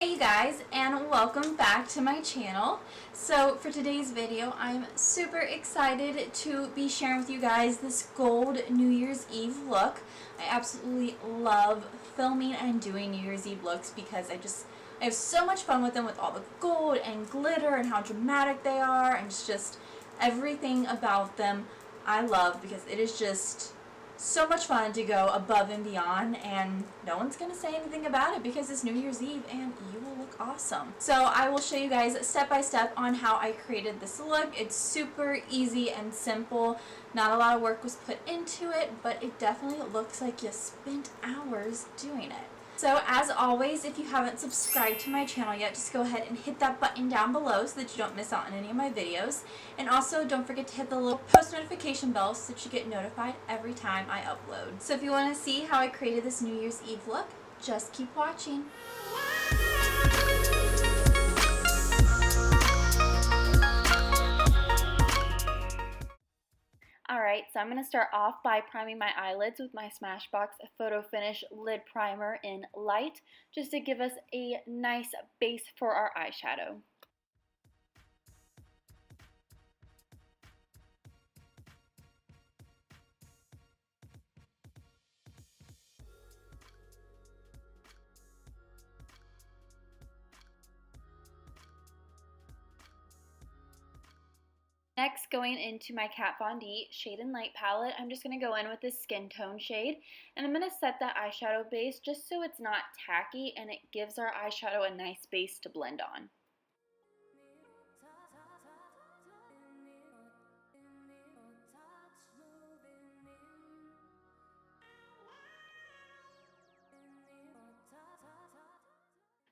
Hey you guys, and welcome back to my channel. So for today's video, I'm super excited to be sharing with you guys this gold New Year's Eve look. I absolutely love filming and doing New Year's Eve looks because I have so much fun with them, with all the gold and glitter and how dramatic they are, and it's just everything about them I love because it is just so much fun to go above and beyond, and no one's gonna say anything about it because it's New Year's Eve and you will look awesome. So I will show you guys step by step on how I created this look. It's super easy and simple. Not a lot of work was put into it, but it definitely looks like you spent hours doing it. So as always, if you haven't subscribed to my channel yet, just go ahead and hit that button down below so that you don't miss out on any of my videos. And also don't forget to hit the little post notification bell so that you get notified every time I upload. So if you want to see how I created this New Year's Eve look, just keep watching. Alright, so I'm going to start off by priming my eyelids with my Smashbox photofinish lid primer in light, just to give us a nice base for our eyeshadow. Next, going into my Kat Von D Shade and Light palette, I'm just going to go in with this skin tone shade, and I'm going to set that eyeshadow base just so it's not tacky and it gives our eyeshadow a nice base to blend on.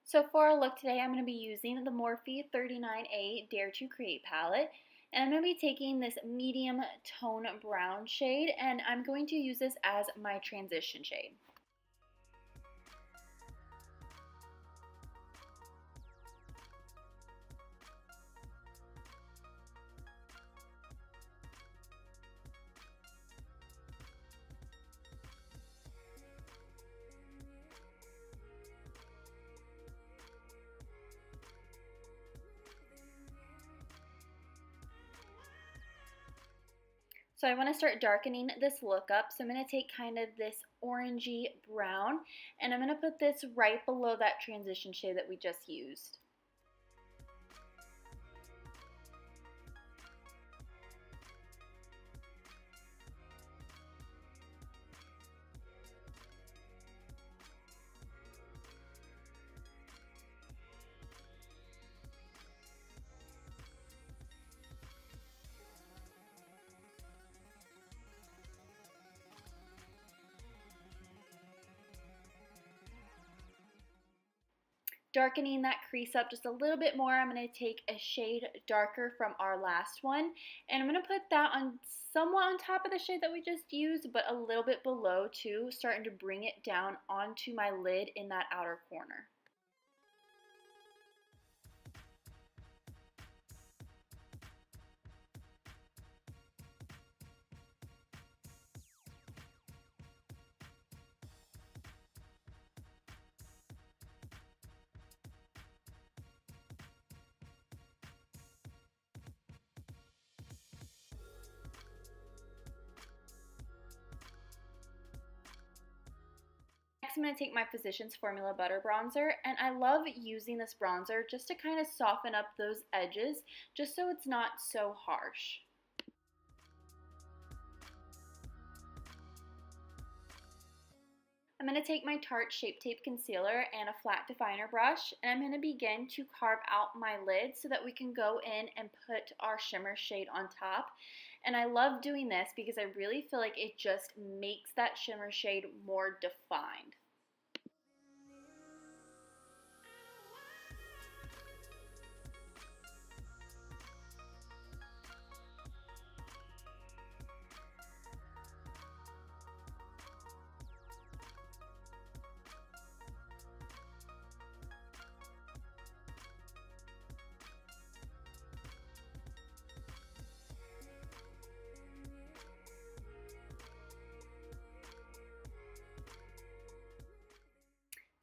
So for our look today, I'm going to be using the Morphe 39A Dare to Create palette. And I'm going to be taking this medium tone brown shade, and I'm going to use this as my transition shade. So I want to start darkening this look up. So I'm going to take kind of this orangey brown, and I'm going to put this right below that transition shade that we just used. Darkening that crease up just a little bit more, I'm going to take a shade darker from our last one, and I'm going to put that on somewhat on top of the shade that we just used, but a little bit below too, starting to bring it down onto my lid in that outer corner. Next, I'm going to take my Physicians Formula Butter Bronzer, and I love using this bronzer just to kind of soften up those edges, just so it's not so harsh. I'm going to take my Tarte Shape Tape Concealer and a flat definer brush, and I'm going to begin to carve out my lid so that we can go in and put our shimmer shade on top. And I love doing this because I really feel like it just makes that shimmer shade more defined.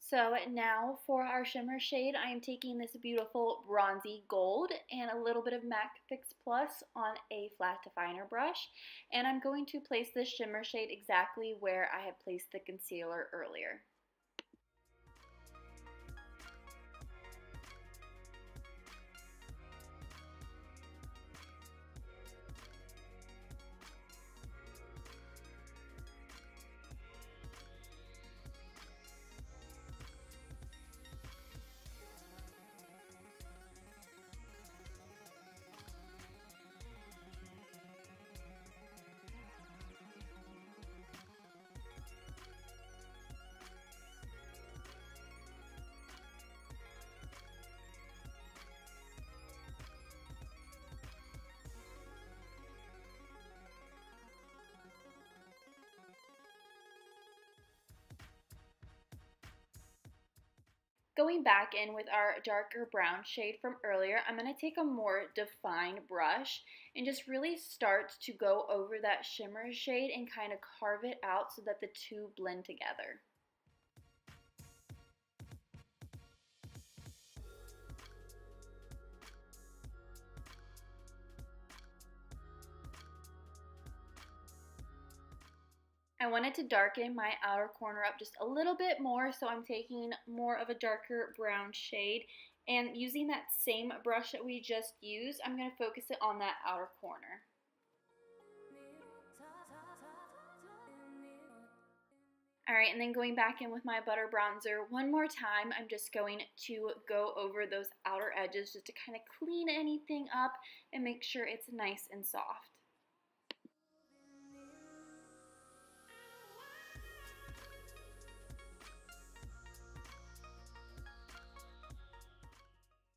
So now for our shimmer shade, I am taking this beautiful bronzy gold and a little bit of MAC Fix Plus on a flat definer brush. And I'm going to place this shimmer shade exactly where I had placed the concealer earlier. Going back in with our darker brown shade from earlier, I'm going to take a more defined brush and just really start to go over that shimmer shade and kind of carve it out so that the two blend together. I wanted to darken my outer corner up just a little bit more, so I'm taking more of a darker brown shade, and using that same brush that we just used, I'm going to focus it on that outer corner. Alright, and then going back in with my butter bronzer one more time, I'm just going to go over those outer edges just to kind of clean anything up and make sure it's nice and soft.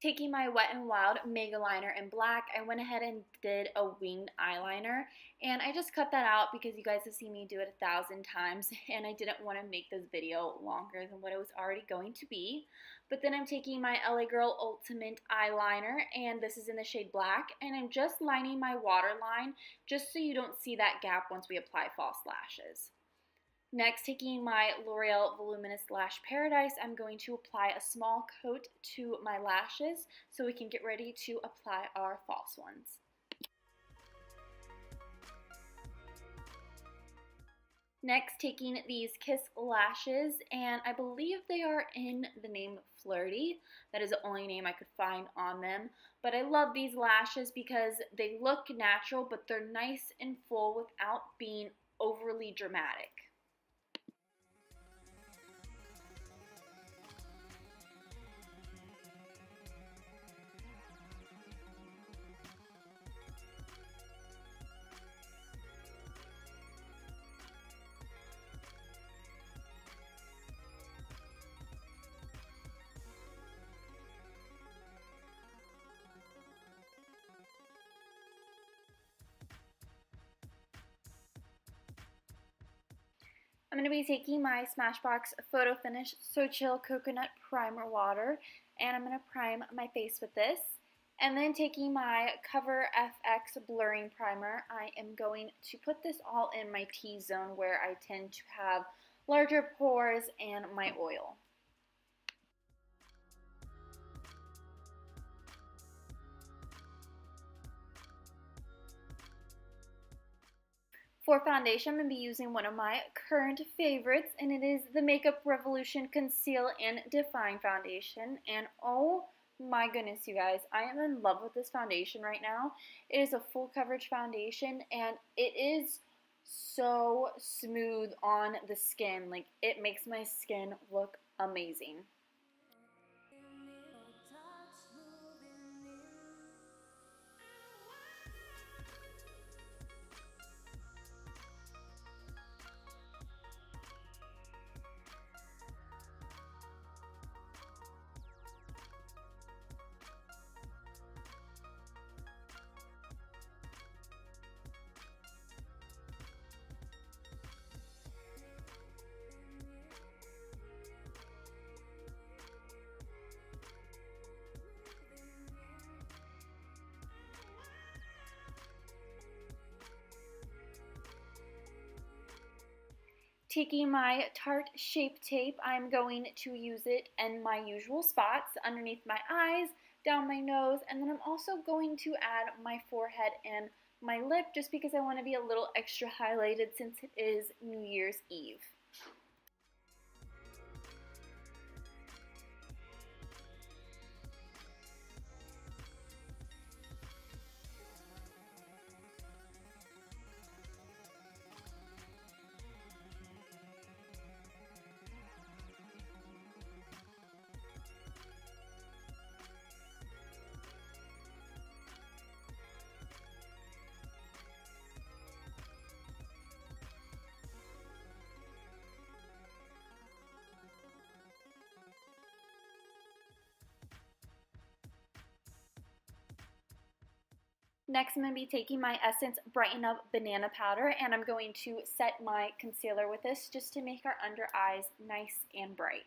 Taking my Wet n Wild Mega Liner in black, I went ahead and did a winged eyeliner, and I just cut that out because you guys have seen me do it 1,000 times, and I didn't want to make this video longer than what it was already going to be. But then I'm taking my LA Girl Ultimate eyeliner, and this is in the shade black, and I'm just lining my waterline just so you don't see that gap once we apply false lashes. Next, taking my L'Oreal Voluminous Lash Paradise, I'm going to apply a small coat to my lashes so we can get ready to apply our false ones. Next, taking these Kiss lashes, and I believe they are in the name Flirty. That is the only name I could find on them. But I love these lashes because they look natural, but they're nice and full without being overly dramatic. I'm going to be taking my Smashbox photofinish So Chill Coconut Primer Water, and I'm going to prime my face with this. And then taking my Cover FX Blurring Primer, I am going to put this all in my T-zone where I tend to have larger pores and my oil. For foundation, I'm going to be using one of my current favorites, and it is the Makeup Revolution Conceal and Define Foundation. And oh my goodness, you guys, I am in love with this foundation right now. It is a full coverage foundation, and it is so smooth on the skin. Like, it makes my skin look amazing. Taking my Tarte Shape Tape, I'm going to use it in my usual spots, underneath my eyes, down my nose, and then I'm also going to add my forehead and my lip just because I want to be a little extra highlighted since it is New Year's Eve. Next, I'm going to be taking my Essence Brighten Up Banana Powder, and I'm going to set my concealer with this just to make our under eyes nice and bright.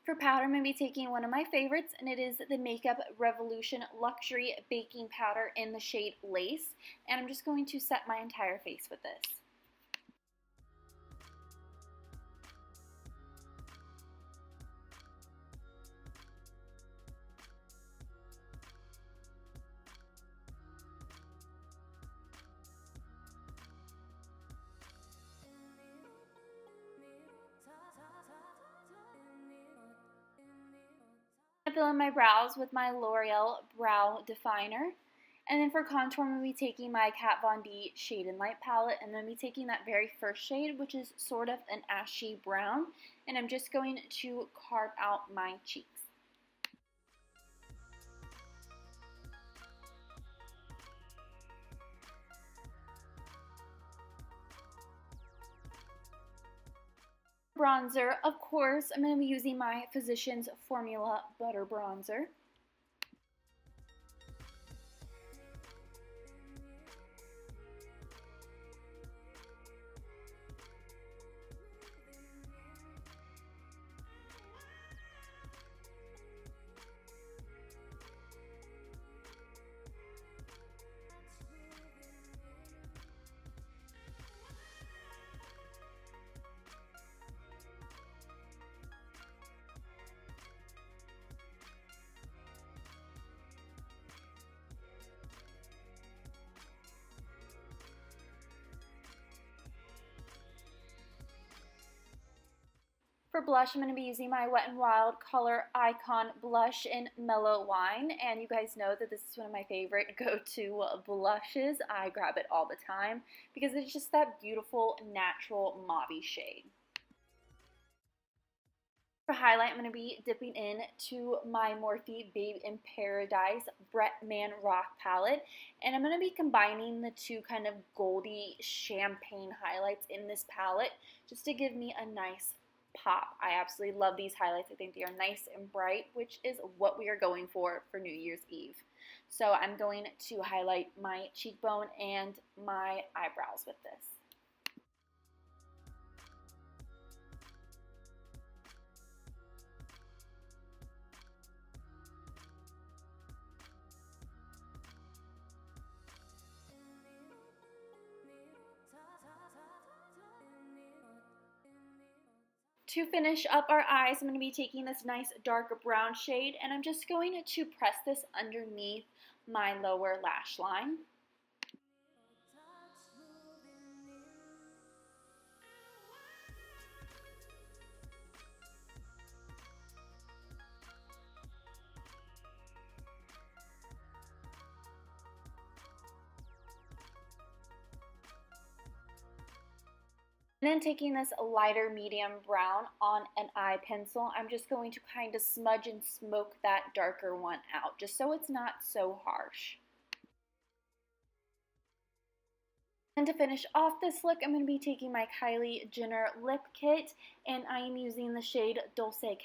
For powder, I'm going to be taking one of my favorites, and it is the Makeup Revolution Luxury Baking Powder in the shade Lace, and I'm just going to set my entire face with this. I fill in my brows with my L'Oreal Brow Definer. And then for contour, I'm going to be taking my Kat Von D Shade and Light palette, and then I'm going to be taking that very first shade, which is sort of an ashy brown, and I'm just going to carve out my cheeks. Bronzer, of course, I'm going to be using my Physicians Formula Butter Bronzer. For blush, I'm going to be using my Wet n Wild Color Icon Blush in Mellow Wine, and you guys know that this is one of my favorite go-to blushes. I grab it all the time because it's just that beautiful, natural mauve shade. For highlight, I'm going to be dipping into my Morphe Babe in Paradise Bretman Rock palette, and I'm going to be combining the two kind of goldy champagne highlights in this palette just to give me a nice pop. I absolutely love these highlights. I think they are nice and bright, which is what we are going for New Year's Eve. So I'm going to highlight my cheekbone and my eyebrows with this. To finish up our eyes, I'm going to be taking this nice dark brown shade, and I'm just going to press this underneath my lower lash line. And then taking this lighter medium brown on an eye pencil, I'm just going to kind of smudge and smoke that darker one out, just so it's not so harsh. And to finish off this look, I'm going to be taking my Kylie Jenner Lip Kit, and I am using the shade Dolce.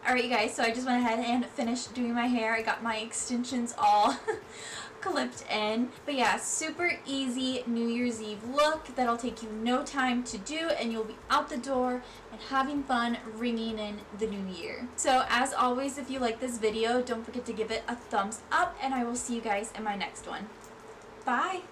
Alright you guys, so I just went ahead and finished doing my hair. I got my extensions all clipped in. But yeah, super easy New Year's Eve look that'll take you no time to do, and you'll be out the door and having fun ringing in the new year. So as always, if you like this video, don't forget to give it a thumbs up, and I will see you guys in my next one. Bye!